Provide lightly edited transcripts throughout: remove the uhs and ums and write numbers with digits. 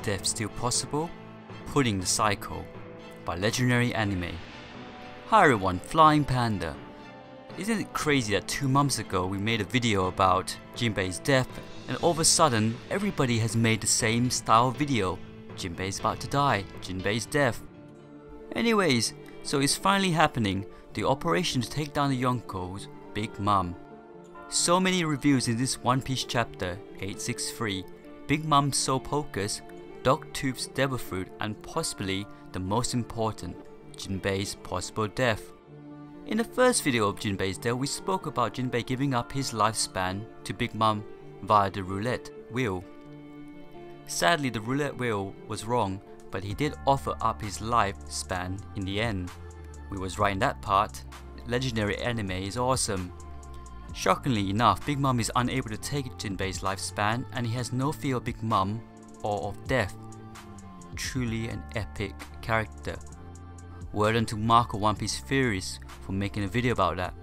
death still possible? Putting the Cycle by Legendary Anime. Hi everyone, Flying Panda. Isn't it crazy that 2 months ago we made a video about JINBE'S death and all of a sudden everybody has made the same style video. JINBE'S about to die, JINBE'S death. Anyways, so it's finally happening, the operation to take down the Yonko's Big Mom. So many reviews in this One Piece chapter 863, Big Mom's Soul Pocus, Dogtooth's Devil Fruit, and possibly the most important, JINBE'S possible death. In the first video of JINBE'S death, we spoke about JINBE'S giving up his lifespan to Big Mom via the roulette wheel. Sadly, the roulette wheel was wrong, but he did offer up his lifespan in the end. We was right in that part. Legendary Anime is awesome. Shockingly enough, Big Mom is unable to take JINBE'S lifespan and he has no fear of Big Mom or of death. Truly an epic character. Well done to Marco One Piece Theories for making a video about that.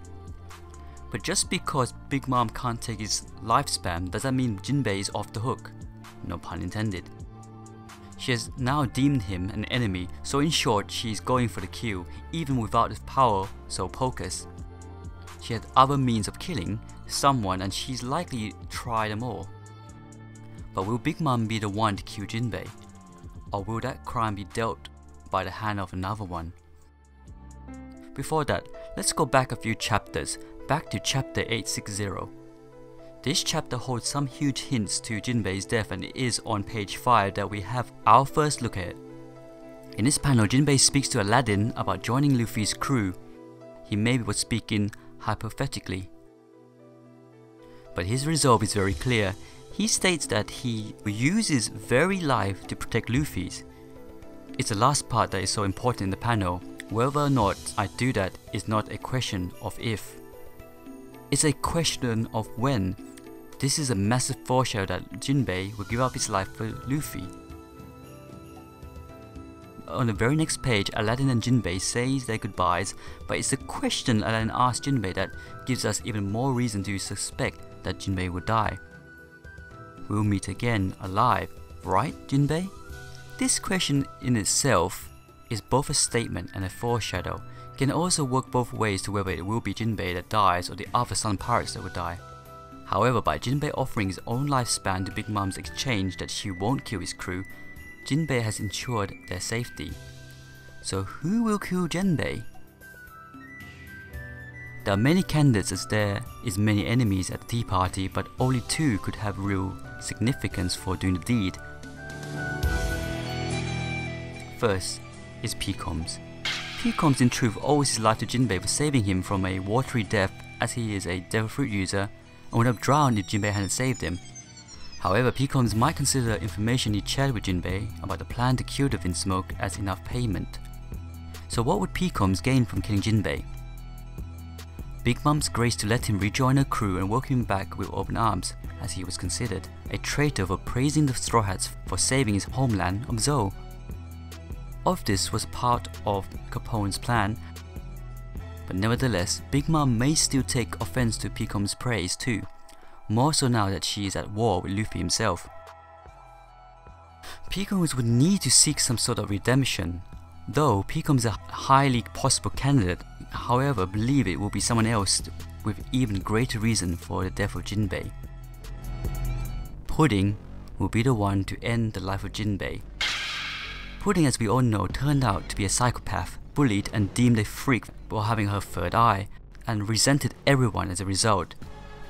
But just because Big Mom can't take his lifespan, does that mean JINBE'S is off the hook? No pun intended. She has now deemed him an enemy, so in short she is going for the kill, even without the power Soul Pocus. She had other means of killing someone and she's likely to try them all. But will Big Mom be the one to kill JINBE'S? Or will that crime be dealt by the hand of another one? Before that, let's go back a few chapters, back to chapter 860. This chapter holds some huge hints to JINBE'S death and it is on page 5 that we have our first look at it. In this panel, JINBE'S speaks to Aladdin about joining Luffy's crew. He maybe was speaking hypothetically, but his resolve is very clear. He states that he will use his very life to protect Luffy's. It's the last part that is so important in the panel. Whether or not I do that is not a question of if. It's a question of when. This is a massive foreshadow that JINBE'S will give up his life for Luffy. On the very next page, Aladdin and JINBE'S says their goodbyes, but it's a question Aladdin asks JINBE'S that gives us even more reason to suspect that JINBE'S will die. We'll meet again alive, right JINBE'S? This question in itself is both a statement and a foreshadow. It can also work both ways to whether it will be JINBE'S that dies or the other Sun Pirates that will die. However, by JINBE'S offering his own lifespan to Big Mom's exchange that she won't kill his crew, JINBE'S has ensured their safety. So who will kill JINBE'S? There are many candidates as there is many enemies at the tea party, but only 2 could have real significance for doing the deed. First is Peacombs. Peacombs in truth owes his life to JINBE'S for saving him from a watery death, as he is a devil fruit user and would have drowned if JINBE'S hadn't saved him. However, Peacombs might consider the information he shared with JINBE'S about the plan to kill the Vinsmoke as enough payment. So what would Peacombs gain from killing JINBE'S? Big Mom's grace to let him rejoin her crew and welcome him back with open arms, as he was considered a traitor for praising the Straw Hats for saving his homeland of Zou. Of this was part of Capone's plan, but nevertheless, Big Mom may still take offense to Peacomb's praise too, more so now that she is at war with Luffy himself. Peacombs would need to seek some sort of redemption, though Peacombs is a highly possible candidate. However, believe it will be someone else with even greater reason for the death of JINBE'S. Pudding will be the one to end the life of JINBE'S. Pudding, as we all know, turned out to be a psychopath, bullied and deemed a freak for having her third eye, and resented everyone as a result.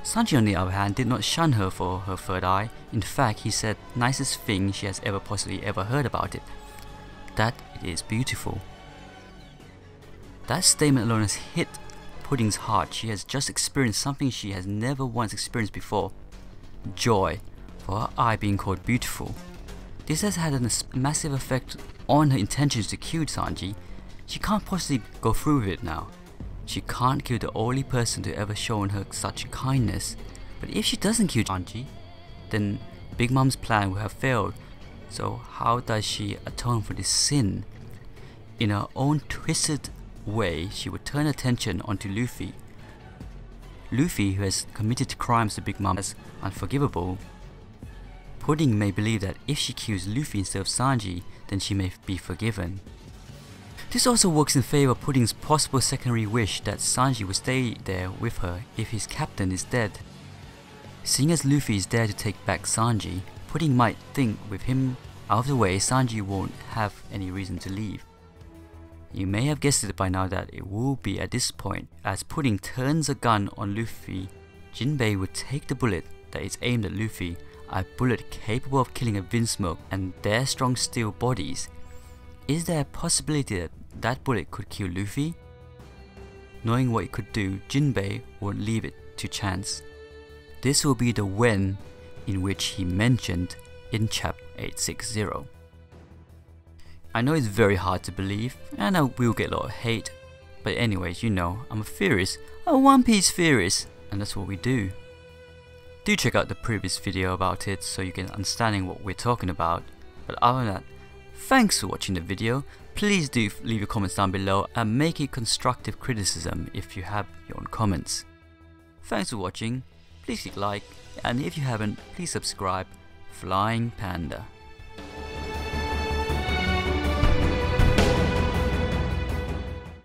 Sanji, on the other hand, did not shun her for her third eye. In fact, he said nicest thing she has possibly ever heard about it. That it is beautiful. That statement alone has hit Pudding's heart. She has just experienced something she has never once experienced before. Joy for her eye being called beautiful. This has had a massive effect on her intentions to kill Sanji. She can't possibly go through with it now. She can't kill the only person to ever shown her such kindness. But if she doesn't kill Sanji, then Big Mom's plan will have failed. So how does she atone for this sin? In her own twisted way, she would turn attention onto Luffy. Luffy, who has committed crimes to Big Mom as unforgivable, Pudding may believe that if she kills Luffy instead of Sanji, then she may be forgiven. This also works in favor of Pudding's possible secondary wish that Sanji will stay there with her if his captain is dead. Seeing as Luffy is there to take back Sanji, Pudding might think with him out of the way, Sanji won't have any reason to leave. You may have guessed it by now that it will be at this point. As Pudding turns a gun on Luffy, Jinbei would take the bullet that is aimed at Luffy, a bullet capable of killing a Vinsmoke and their strong steel bodies. Is there a possibility that that bullet could kill Luffy? Knowing what it could do, Jinbei won't leave it to chance. This will be the when in which he mentioned in chapter 860. I know it's very hard to believe, and I will get a lot of hate, but anyways, you know, I'm a theorist, a One Piece theorist, and that's what we do. Do check out the previous video about it so you get understanding what we're talking about, but other than that, thanks for watching the video. Please do leave your comments down below and make it constructive criticism if you have your own comments. Thanks for watching, please click like, and if you haven't, please subscribe. Flying Panda.